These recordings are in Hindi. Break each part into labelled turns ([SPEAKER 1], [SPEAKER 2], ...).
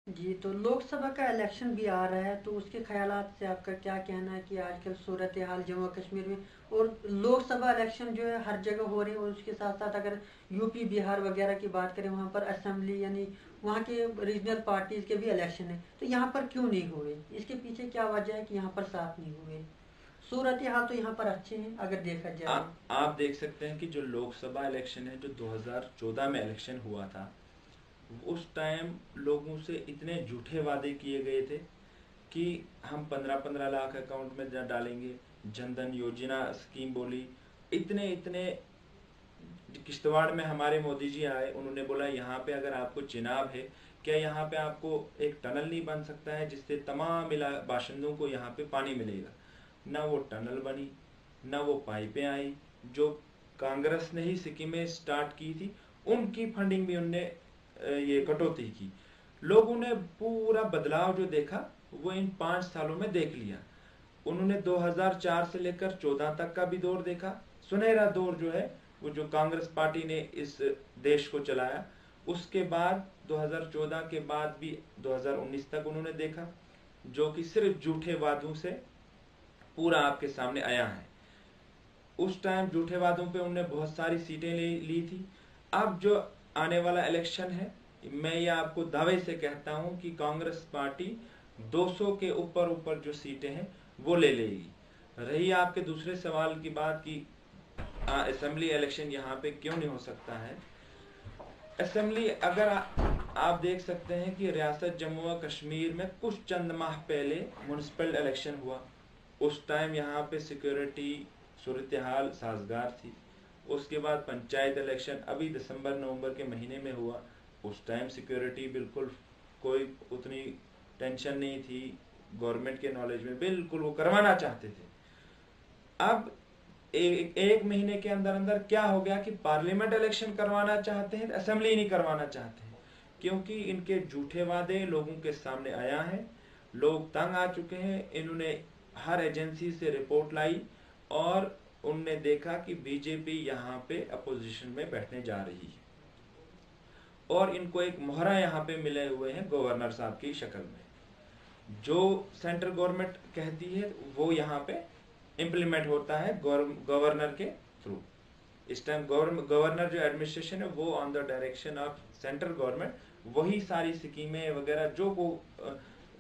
[SPEAKER 1] जी, तो लोकसभा का इलेक्शन भी आ रहा है, तो उसके ख़यालात से आपका क्या कहना है कि आजकल सूरत हाल जम्मू कश्मीर में और लोकसभा इलेक्शन जो है हर जगह हो रहे हैं, और उसके साथ साथ अगर यूपी बिहार वगैरह की बात करें, वहाँ पर असेंबली यानी वहाँ के रीजनल पार्टीज के भी इलेक्शन है, तो यहाँ पर क्यों नहीं हुए? इसके पीछे क्या वजह है कि यहाँ पर साफ नहीं हुए? सूरत हाल तो यहाँ पर अच्छे हैं अगर देखा
[SPEAKER 2] आ,
[SPEAKER 1] जाए।
[SPEAKER 2] आप देख सकते हैं कि जो लोकसभा इलेक्शन है, जो 2014 में इलेक्शन हुआ था, उस टाइम लोगों से इतने झूठे वादे किए गए थे कि हम 15-15 लाख अकाउंट में डालेंगे, जनधन योजना स्कीम बोली, इतने इतने। किश्तवाड़ में हमारे मोदी जी आए, उन्होंने बोला यहाँ पे अगर आपको चिनाब है, क्या यहाँ पे आपको एक टनल नहीं बन सकता है जिससे तमाम बाशिंदों को यहाँ पे पानी मिलेगा। ना वो टनल बनी, ना वो पाइपें आई। जो कांग्रेस ने ही सिक्किम में स्टार्ट की थी, उनकी फंडिंग भी उनने ये कटौती की। लोगों ने पूरा बदलाव जो देखा वो इन 5 सालों में देख लिया। उन्होंने 2004 से लेकर 14 तक का भी दौर देखा, सुनहरा दौर जो है वो जो कांग्रेस पार्टी ने इस देश को चलाया। उसके बाद 2014 के बाद भी 2019 तक उन्होंने देखा, जो कि सिर्फ झूठे वादों से पूरा आपके सामने आया है। उस टाइम झूठे वादों पे उन्होंने बहुत सारी सीटें ली थी। अब जो आने वाला इलेक्शन है, मैं ये आपको दावे से कहता हूं कि कांग्रेस पार्टी 200 के ऊपर ऊपर जो सीटें हैं वो ले लेगी। रही आपके दूसरे सवाल की बात कि असेंबली इलेक्शन यहाँ पे क्यों नहीं हो सकता है। असेंबली अगर आप देख सकते हैं कि रियासत जम्मू व कश्मीर में कुछ चंद माह पहले म्यूनिसिपल इलेक्शन हुआ। उस टाइम यहाँ पे सिक्योरिटी सूरत हाल साजगार थी। उसके बाद पंचायत इलेक्शन अभी दिसंबर नवंबर के महीने में हुआ। उस टाइम सिक्योरिटी बिल्कुल कोई उतनी टेंशन नहीं थी, गवर्नमेंट के नॉलेज में बिल्कुल वो करवाना चाहते थे। अब एक महीने के अंदर अंदर क्या हो गया कि पार्लियामेंट इलेक्शन करवाना चाहते हैं, असेंबली नहीं करवाना चाहते हैं, क्योंकि इनके झूठे वादे लोगों के सामने आया है। लोग तंग आ चुके हैं। इन्होंने हर एजेंसी से रिपोर्ट लाई और उनने देखा कि बीजेपी यहाँ पे अपोजिशन में बैठने जा रही है, और इनको एक मोहरा यहाँ पे मिले हुए हैं गवर्नर साहब की शक्ल में। जो सेंट्रल गवर्नमेंट कहती है वो यहाँ पे इम्प्लीमेंट होता है गवर्नर के थ्रू। इस टाइम गवर्नर जो एडमिनिस्ट्रेशन है वो on the direction of central government, वही सारी स्कीमें वगैरह जो को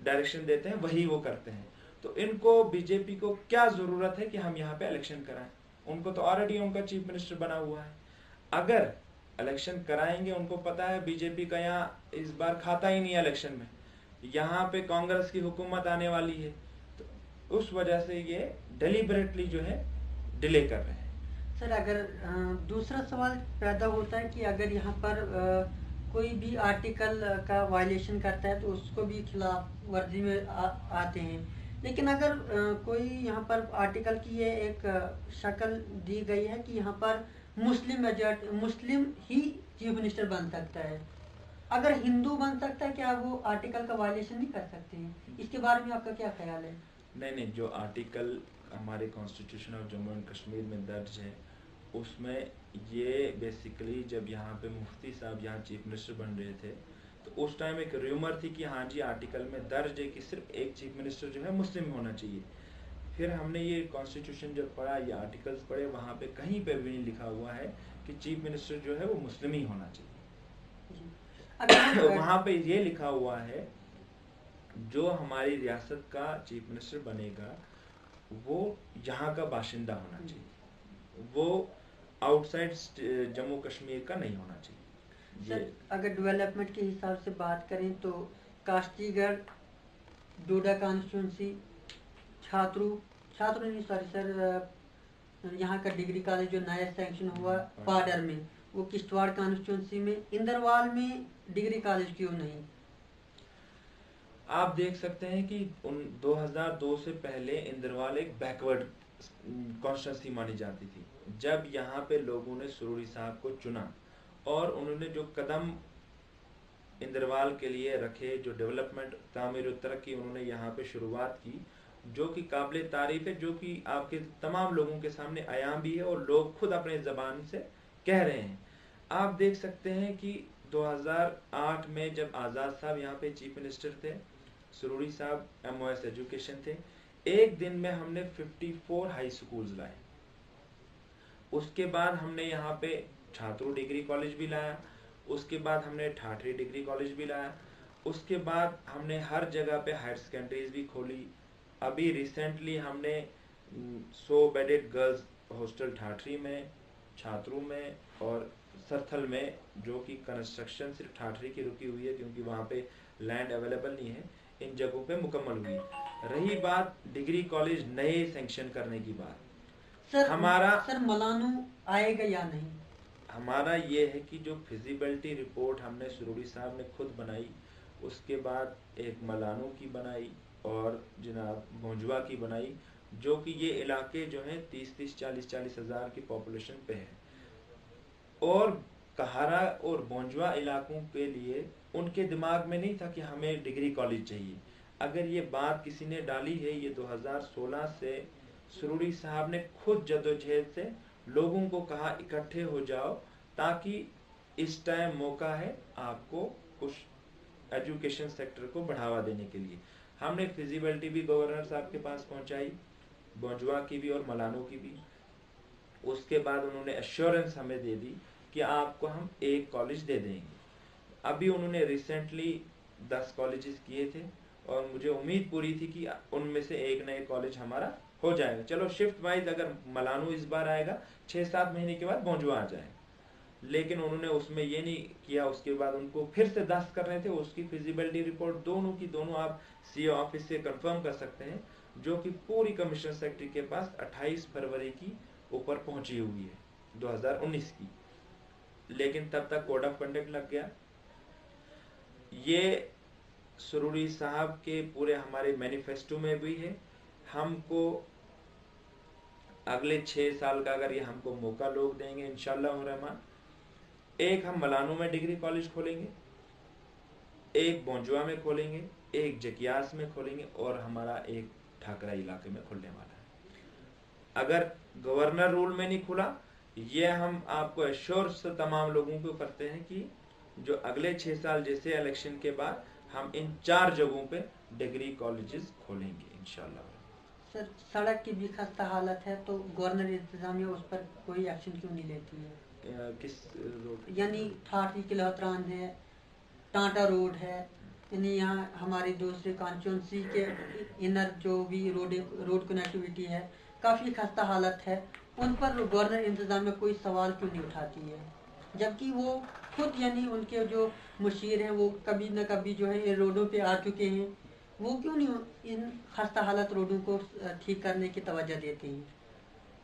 [SPEAKER 2] डायरेक्शन देते हैं वही वो करते हैं। तो इनको बीजेपी को क्या जरूरत है कि हम यहाँ पे इलेक्शन कराएं? उनको तो ऑलरेडी उनका चीफ मिनिस्टर बना हुआ है। अगर इलेक्शन कराएंगे, उनको पता है बीजेपी का यहाँ इस बार खाता ही नहीं है इलेक्शन में, यहाँ पे कांग्रेस की हुकूमत आने वाली है, तो उस वजह से ये डेलिबरेटली जो है डिले कर रहे हैं।
[SPEAKER 1] सर, अगर दूसरा सवाल पैदा होता है कि अगर यहाँ पर कोई भी आर्टिकल का वायलेशन करता है तो उसको भी खिलाफ वर्जी में आते हैं, लेकिन अगर कोई यहाँ पर आर्टिकल की ये एक शक्ल दी गई है कि यहाँ पर मुस्लिम ही चीफ मिनिस्टर बन सकता है, अगर हिंदू बन सकता है, क्या वो आर्टिकल का वायलेशन नहीं कर सकते हैं? इसके बारे में आपका क्या ख्याल है?
[SPEAKER 2] नहीं नहीं, जो आर्टिकल हमारे constitution of Jammu and Kashmir में दर्ज है उसमें ये बेसिकली, जब यहाँ पे मुफ्ती साहब यहाँ चीफ मिनिस्टर बन रहे थे तो उस टाइम एक र्यूमर थी कि हाँ जी आर्टिकल में दर्ज है कि सिर्फ एक चीफ मिनिस्टर जो है मुस्लिम होना चाहिए। फिर हमने ये कॉन्स्टिट्यूशन जब पढ़ा, ये आर्टिकल्स पढ़े, वहाँ पे कहीं पे भी नहीं लिखा हुआ है कि चीफ मिनिस्टर जो है वो मुस्लिम ही होना
[SPEAKER 1] जी। अगर
[SPEAKER 2] चाहिए।
[SPEAKER 1] हम
[SPEAKER 2] वहाँ पे ये लिखा हुआ है जो हमारी रियासत का चीफ मिनिस्टर बनेगा वो यहाँ का बाशिंदा होना चाहिए, वो आउटसाइड जम्मू कश्मीर का नहीं होना चाहिए।
[SPEAKER 1] सर,
[SPEAKER 2] ये
[SPEAKER 1] अगर डेवलपमेंट के हिसाब से बात करें तो काश्तीगढ़, डोडा कॉन्स्टिट्यूंसी, छात्रू छात्रू नहीं, सॉरी सर, यहाँ का डिग्री कॉलेज जो नया सैंक्शन हुआ पाडर में, वो किश्तवाड़ कॉन्स्टिट्यूंसी में, इंदरवाल में डिग्री कॉलेज क्यों नहीं?
[SPEAKER 2] आप देख सकते हैं कि 2002 से पहले इंदरवाल एक बैकवर्ड कॉन्स्टिट्यूंसी मानी जाती थी। जब यहाँ पे लोगों ने सुरूरी साहब को चुना और उन्होंने जो कदम इंदरवाल के लिए रखे, जो डेवलपमेंट तामीर और तरक्की उन्होंने यहाँ पे शुरुआत की, जो कि काबिल तारीफ है, जो कि आपके तमाम लोगों के सामने आयाम भी है और लोग खुद अपने जबान से कह रहे हैं। आप देख सकते हैं कि 2008 में जब आज़ाद साहब यहाँ पे चीफ मिनिस्टर थे, सुरूरी साहब MOS एजुकेशन थे, एक दिन में हमने 54 हाई स्कूल्स लाए। उसके बाद हमने यहाँ पे छात्रों डिग्री कॉलेज भी लाया, उसके बाद हमने ठाठरी डिग्री कॉलेज भी लाया, उसके बाद हमने हर जगह पे हायर सेकेंडरीज भी खोली। अभी रिसेंटली हमने 100 बेडेड गर्ल्स हॉस्टल ठाठरी में, छात्रों में और सरथल में, जो कि कंस्ट्रक्शन सिर्फ ठाठरी की रुकी हुई है क्योंकि वहाँ पे लैंड अवेलेबल नहीं है, इन जगहों पे मुकम्मल हुई। रही बात डिग्री कॉलेज नए सैंक्शन करने की बात,
[SPEAKER 1] सर मलानू आएगा या नहीं?
[SPEAKER 2] हमारा ये है कि जो फिजिबिलिटी रिपोर्ट हमने सुरूरी साहब ने खुद बनाई, उसके बाद एक मलानू की बनाई और जनाब भोंजवा की बनाई, जो कि ये इलाके जो हैं 30-30, 40-40 हज़ार की पॉपुलेशन पे है, और कहारा और भोंजवा इलाकों के लिए उनके दिमाग में नहीं था कि हमें डिग्री कॉलेज चाहिए। अगर ये बात किसी ने डाली है, ये 2016 से सुरूरी साहब ने खुद जद्दोजहद से लोगों को कहा इकट्ठे हो जाओ, ताकि इस टाइम मौका है आपको कुछ एजुकेशन सेक्टर को बढ़ावा देने के लिए। हमने फिजिबिलिटी भी गवर्नर साहब के पास पहुंचाई, भोंजवा की भी और मलानो की भी। उसके बाद उन्होंने एश्योरेंस हमें दे दी कि आपको हम एक कॉलेज दे देंगे। अभी उन्होंने रिसेंटली 10 कॉलेजेस किए थे और मुझे उम्मीद पूरी थी कि उनमें से एक नए कॉलेज हमारा हो जाएगा। चलो शिफ्ट वाइज अगर मलानू इस बार आएगा, 6-7 महीने के बाद भोंजवा आ जाएगा, लेकिन उन्होंने उसमें ये नहीं किया। उसके बाद उनको फिर से 10 करने थे, उसकी फिजिबिलिटी रिपोर्ट दोनों की दोनों आप CEO ऑफिस से कंफर्म कर सकते हैं, जो कि पूरी कमिश्नर सेक्रेटरी के पास 28 फरवरी की ऊपर पहुंची हुई है 2019 की, लेकिन तब तक कोड ऑफ कंडक्ट लग गया। ये सुरूरी साहब के पूरे हमारे मैनिफेस्टो में भी है। हमको अगले 6 साल का अगर ये हमको मौका लोग देंगे इंशाअल्लाह रहमान, एक हम मलानू में डिग्री कॉलेज खोलेंगे, एक भोंजवा में खोलेंगे, एक जकियास में खोलेंगे और हमारा एक ठाकरा इलाके में खुलने वाला है। अगर गवर्नर रूल में नहीं खुला, ये हम आपको एश्योर से तमाम लोगों को करते हैं कि जो अगले 6 साल जैसे इलेक्शन के बाद हम इन 4 जगहों पे डिग्री कॉलेजेस खोलेंगे इंशाल्लाह।
[SPEAKER 1] सर सड़क की भी खस्ता हालत है, तो गवर्नर इंतजामिया उस पर कोई एक्शन क्यों नहीं लेती है?
[SPEAKER 2] किस रोड?
[SPEAKER 1] यानी ठाठी किलहतरान है, टाटा रोड है, यानी यहाँ हमारी दूसरे कॉन्स्टिट्यूंसी के इनर जो भी रोड कनेक्टिविटी है काफ़ी खस्ता हालत है, उन पर गवर्नर इंतजामिया कोई सवाल क्यों नहीं उठाती है? जबकि वो खुद यानी उनके जो मुशीर हैं वो कभी न कभी जो है रोडों पे आ चुके हैं, वो क्यों नहीं इन खस्ता हालत रोडों को ठीक करने की तवज्जो देते हैं?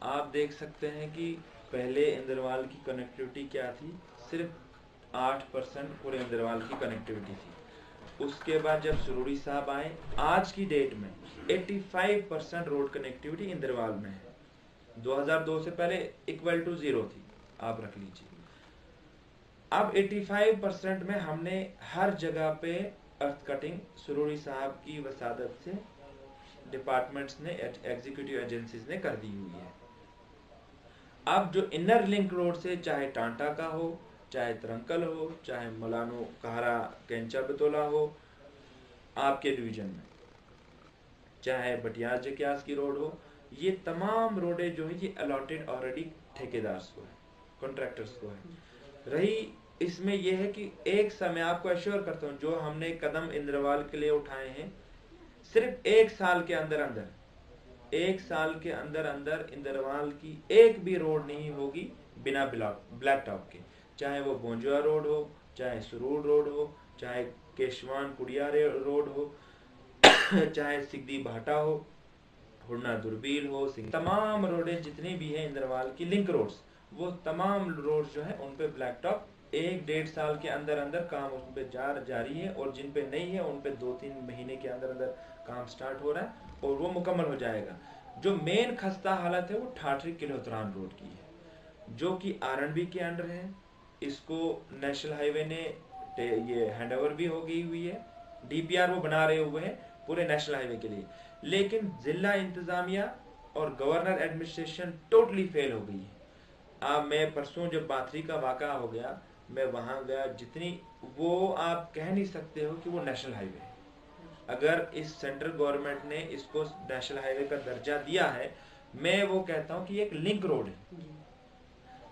[SPEAKER 2] आप देख सकते हैं कि पहले इंदरवाल की कनेक्टिविटी क्या थी, सिर्फ 8% पूरे इंदरवाल की कनेक्टिविटी थी। उसके बाद जब सुरूरी साहब आए, आज की डेट में 85% रोड कनेक्टिविटी इंदरवाल में है। 2002 से पहले इक्वल टू 0 थी, आप रख लीजिए। अब 85% में हमने हर जगह पे अर्थ कटिंग सुरूरी साहब की वसादत से डिपार्टमेंट्स ने, एग्जीक्यूटिव एजेंसीज ने कर दी हुई है। अब जो इनर लिंक रोड से, चाहे टांटा का हो, चाहे तरंकल हो, चाहे मलानो कहारा कैंचा बतौला हो आपके डिवीजन में, चाहे बटियार जकियास की रोड हो, ये तमाम रोडें जो है ये अलॉटेड ऑलरेडी ठेकेदार्स को है, कॉन्ट्रैक्टर्स को है। रही इसमें यह है कि एक समय आपको एश्योर करता हूँ, जो हमने कदम इंद्रवाल के लिए उठाए हैं, सिर्फ 1 साल के अंदर अंदर, 1 साल के अंदर अंदर इंदरवाल की एक भी रोड नहीं होगी बिना ब्लैक टॉप के, चाहे वो भोंजवा रोड हो, चाहे सुरूर रोड हो, चाहे केशवान कुड़िया रोड हो, चाहे सिगदी भाटा हो, हुरना दुर्बील हो, तमाम रोडें जितनी भी हैं इंदरवाल की लिंक रोड्स, वो तमाम रोड जो है उन पे ब्लैक टॉप 1-1.5 साल के अंदर अंदर काम उन पे जारी है, और जिन पे नहीं है उन पे 2-3 महीने के अंदर अंदर काम स्टार्ट हो रहा है और वो मुकम्मल हो जाएगा। जो मेन खस्ता हालत है वो ठाठरी किलहतरान रोड की है, जो कि R&B के अंडर है। इसको नेशनल हाईवे ने ये हैंड ओवर भी हो गई हुई है, DPR वो बना रहे हुए हैं पूरे नेशनल हाईवे के लिए, लेकिन जिला इंतजामिया और गवर्नर एडमिनिस्ट्रेशन टोटली फेल हो गई है। अब मैं परसों जब बाथरी का वाक़ा हो गया, मैं वहां गया, जितनी वो आप कह नहीं सकते हो कि वो नेशनल हाईवे है। अगर इस सेंट्रल गवर्नमेंट ने इसको नेशनल हाईवे का दर्जा दिया है, मैं वो कहता हूँ कि एक लिंक रोड है।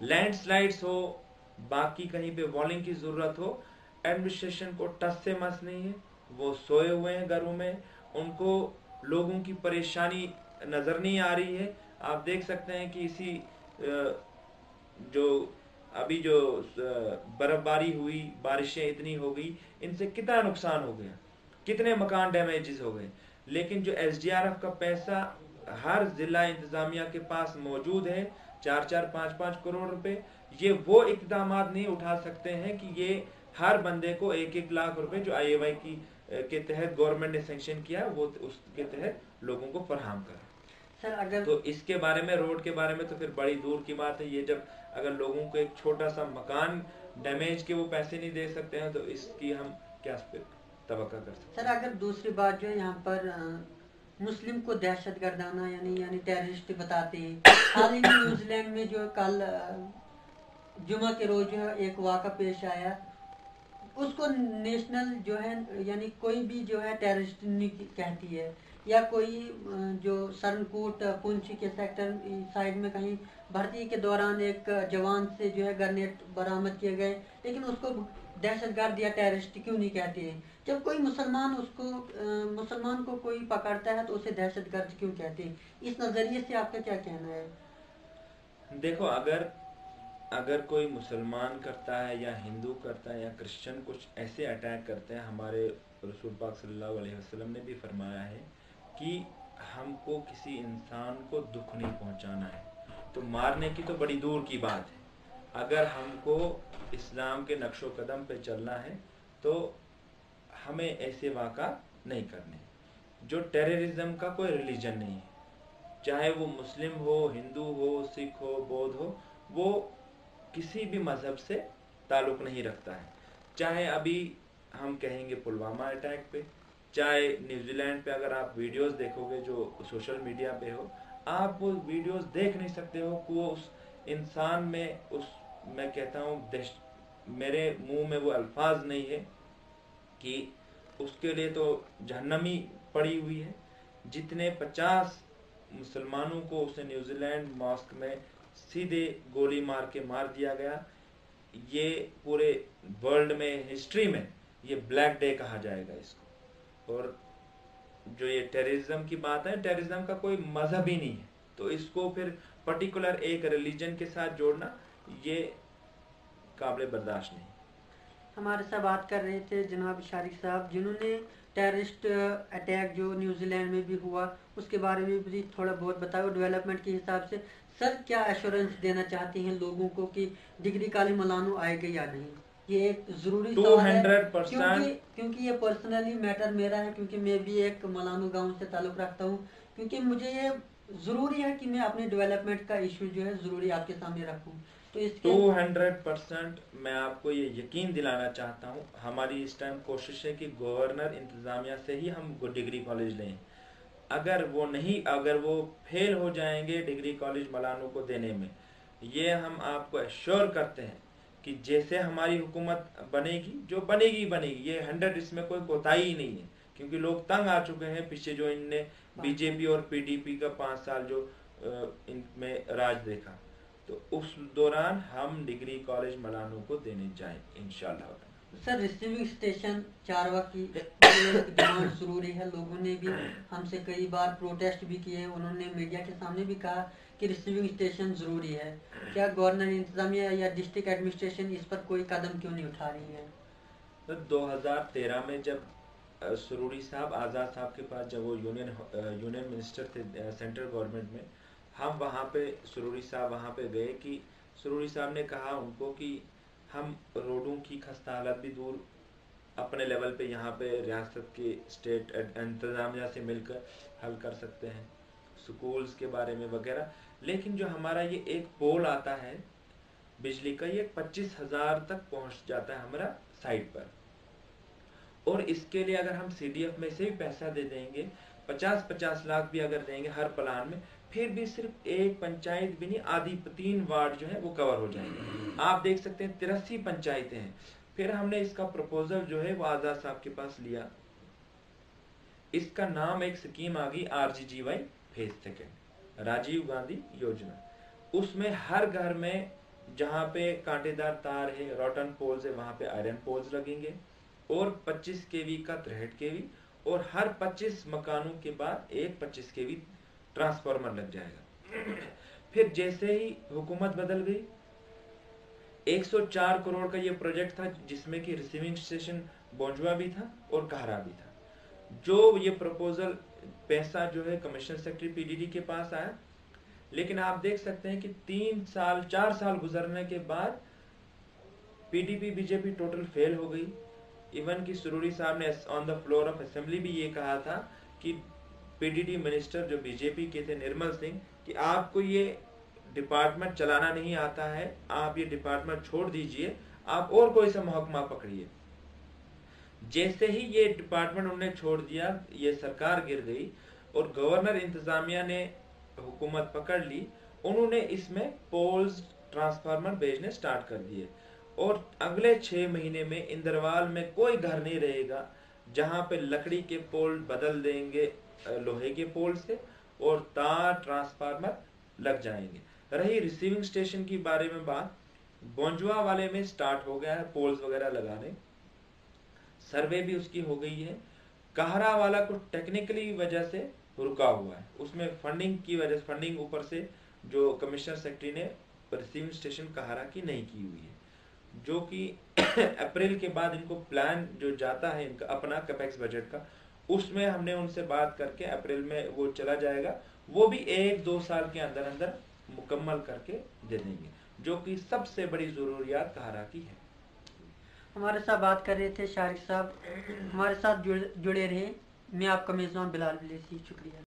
[SPEAKER 2] लैंडस्लाइड्स हो, बाकी कहीं पे वॉलिंग की जरूरत हो, एडमिनिस्ट्रेशन को टस से मस नहीं है। वो सोए हुए हैं घरों में, उनको लोगों की परेशानी नजर नहीं आ रही है। आप देख सकते हैं कि इसी जो अभी जो बर्फबारी हुई, बारिशें इतनी हो गई, इनसे कितना नुकसान हो गया, कितने मकान डैमेजेस हो गए। लेकिन जो एसडीआरएफ का पैसा हर जिला इंतजामिया के पास मौजूद है, 4-4, 5-5 करोड़ रुपए, ये वो इकदाम नहीं उठा सकते हैं कि ये हर बंदे को 1-1 लाख रुपए जो आईएवाई की के तहत गवर्नमेंट ने सैंक्शन किया, वो उसके तहत लोगों को फराहम करें।
[SPEAKER 1] सर अगर
[SPEAKER 2] तो इसके बारे में, रोड के बारे में तो फिर बड़ी दूर की बात है। ये जब अगर लोगों को एक छोटा सा मकान डैमेज के वो पैसे नहीं दे सकते हैं, तो इसकी हम क्या तवक्का कर सकते हैं।
[SPEAKER 1] सर अगर दूसरी बात जो है यहाँ पर मुस्लिम को दहशत गर्दाना यानी टेररिस्ट बताते हैं। हाल ही में न्यूजीलैंड में जो कल जुमा के रोज जो है एक वाक़ा पेश आया, उसको नेशनल जो है यानी कोई भी जो है टेररिस्ट नहीं कहती है, या कोई जो सरनकोट पुंछ के सेक्टर साइड में कहीं भर्ती के दौरान एक जवान से जो है ग्रेनेड बरामद किए गए, लेकिन उसको दहशतगर्द या टेररिस्ट क्यों नहीं कहते हैं? जब कोई मुसलमान को कोई पकड़ता है तो उसे दहशतगर्द क्यों कहते हैं? इस नजरिए से आपका क्या कहना है?
[SPEAKER 2] देखो, अगर कोई मुसलमान करता है या हिंदू करता है या क्रिश्चियन कुछ ऐसे अटैक करते हैं, हमारे रसूल पाक सल्लल्लाहु अलैहि वसल्लम ने भी फरमाया है कि हमको किसी इंसान को दुख नहीं पहुंचाना है, तो मारने की तो बड़ी दूर की बात है। अगर हमको इस्लाम के नक्शो कदम पे चलना है तो हमें ऐसे वाक़ा नहीं करने। जो टेररिज्म का कोई रिलीजन नहीं है, चाहे वो मुस्लिम हो, हिंदू हो, सिख हो, बौद्ध हो, वो किसी भी मजहब से ताल्लुक नहीं रखता है। चाहे अभी हम कहेंगे पुलवामा अटैक पे, चाहे न्यूजीलैंड पे अगर आप वीडियोस देखोगे जो सोशल मीडिया पे हो, आप वो वीडियोस देख नहीं सकते हो कि वो उस इंसान में, मैं कहता हूँ, मेरे मुंह में वो अल्फाज नहीं है कि उसके लिए तो जहन्नमी पड़ी हुई है। जितने 50 मुसलमानों को उसे न्यूजीलैंड मॉस्क में सीधे गोली मार के मार दिया गया, ये पूरे वर्ल्ड में, हिस्ट्री में ये ब्लैक डे कहा जाएगा इसको। और जो ये टेररिज्म की बात है, टेररिज्म का कोई मजहब ही नहीं है, तो इसको फिर पर्टिकुलर एक रिलीजन के साथ जोड़ना ये काबिल बर्दाश्त नहीं।
[SPEAKER 1] हमारे साथ बात कर रहे थे जनाब शारिक साहब, जिन्होंने टेररिस्ट अटैक जो न्यूजीलैंड में भी हुआ उसके बारे में भी थोड़ा बहुत बताया डेवलपमेंट के हिसाब से। सर क्या एश्योरेंस देना चाहते हैं लोगों को कि डिग्री कॉलेज मलानो आएगा या नहीं? ये एक जरूरी सवाल है,
[SPEAKER 2] 200%
[SPEAKER 1] क्योंकि ये पर्सनली मैटर मेरा है, क्योंकि मैं भी एक मलानो गांव से ताल्लुक रखता हूँ। क्योंकि मुझे ये जरूरी है कि मैं अपने डेवलपमेंट का इशू जो है जरूरी आपके सामने रखूँ। तो इसके
[SPEAKER 2] 200% मैं आपको ये यकीन दिलाना चाहता हूँ, हमारी इस टाइम कोशिश है कि गवर्नर इंतजामिया से ही हम डिग्री कॉलेज लें। अगर वो फेल हो जाएंगे डिग्री कॉलेज मलानो को देने में, ये हम आपको एश्योर करते हैं कि जैसे हमारी हुकूमत बनेगी, जो बनेगी, ये 100 इसमें कोई कोताही नहीं है। क्योंकि लोग तंग आ चुके हैं पीछे जो इनने बीजेपी और पीडीपी का 5 साल जो इनमें राज देखा, तो उस दौरान हम डिग्री कॉलेज मलानो को देने जाएं इंशाल्लाह।
[SPEAKER 1] सर रिसीविंग स्टेशन चारवा की डिमांड जरूरी है। लोगों ने भी हमसे कई बार प्रोटेस्ट भी किए, उन्होंने मीडिया के सामने भी कहा कि रिसीविंग स्टेशन जरूरी है। क्या गवर्नर इंतजामिया या डिस्ट्रिक्ट एडमिनिस्ट्रेशन इस पर कोई कदम क्यों नहीं उठा रही है?
[SPEAKER 2] तो 2013 में जब सुरूरी साहब, आज़ाद साहब के पास जब वो यूनियन मिनिस्टर थे सेंट्रल गवर्नमेंट में, हम वहाँ पे सुरूरी साहब वहाँ पे गए कि सुरूरी साहब ने कहा उनको कि हम रोडों की खस्ता हालत भी दूर अपने लेवल पे यहाँ पे रियासत के स्टेट इंतजामिया से मिलकर हल कर सकते हैं, स्कूल्स के बारे में वगैरह। लेकिन जो हमारा ये एक पोल आता है बिजली का, ये 25,000 तक पहुँच जाता है हमारा साइड पर, और इसके लिए अगर हम सीडीएफ में से भी पैसा दे देंगे 50-50 लाख भी अगर देंगे हर प्लान में, फिर भी सिर्फ एक पंचायत भी नहीं, आधी 3 वार्ड जो है वो कवर हो जाएंगे। आप देख सकते हैं 83 पंचायतें हैं। फिर हमने इसका प्रपोजल जो है वो आजाद साहब के पास लिया। इसका नाम, एक स्कीम आ गई RGGY phase second, Rajiv Gandhi योजना। उसमें हर घर में जहां पे कांटेदार तार है, रोटन पोल्स है, वहां पे आयरन पोल्स लगेंगे और 25 केवी का 63 केवी, और हर 25 मकानों के बाद एक 25 केवी ट्रांसफार्मर लग जाएगा। फिर जैसे ही हुकूमत बदल गई, 104 करोड़ का ये प्रोजेक्ट था, जिसमें कि रिसीविंग स्टेशन बोंजवा भी था और कहरा भी था। जो ये प्रपोजल, पैसा जो है कमिश्नर सेक्रेटरी PDD के पास आया, लेकिन आप देख सकते हैं कि 4 साल गुजरने के बाद PDP BJP टोटल फेल हो गई। इवन कि सुरूरी साहब ने on the floor of assembly भी ये कहा था कि PDD मिनिस्टर जो BJP के थे, निर्मल सिंह, कि आपको ये डिपार्टमेंट चलाना नहीं आता है, आप ये डिपार्टमेंट छोड़ दीजिए, आप और कोई सा महकमा पकड़िए। जैसे ही ये डिपार्टमेंट उन्होंने छोड़ दिया, ये सरकार गिर गई और गवर्नर इंतजामिया ने हुकूमत पकड़ ली। उन्होंने इसमें पोल्स, ट्रांसफार्मर भेजने स्टार्ट कर दिए, और अगले 6 महीने में इंदरवाल में कोई घर नहीं रहेगा जहां पे लकड़ी के पोल बदल देंगे लोहे के पोल से, और तार ट्रांसफार्मर लग जाएंगे। रही रिसीविंग स्टेशन की बारे में बात, बोंजवा वाले में स्टार्ट हो गया है पोल्स वगैरह लगाने, सर्वे भी उसकी हो गई है। कहरा वाला को टेक्निकली वजह से रुका हुआ है, उसमें फंडिंग की वजह से, फंडिंग ऊपर से जो कमिश्नर सेक्रेटरी ने रिसीविंग स्टेशन कहरा की नहीं की हुई है, जो कि अप्रैल के बाद इनको प्लान जो जाता है इनका अपना कैपेक्स बजट का, उसमें हमने उनसे बात करके अप्रैल में वो चला जाएगा। वो भी 1-2 साल के अंदर अंदर मुकम्मल करके दे देंगे, जो कि सबसे बड़ी जरूरियात कहरा की है।
[SPEAKER 1] हमारे साथ बात कर रहे थे शारिक साहब, हमारे साथ जुड़े रहे। मैं आपका मेज़बान बिलाल बिलेसी, शुक्रिया।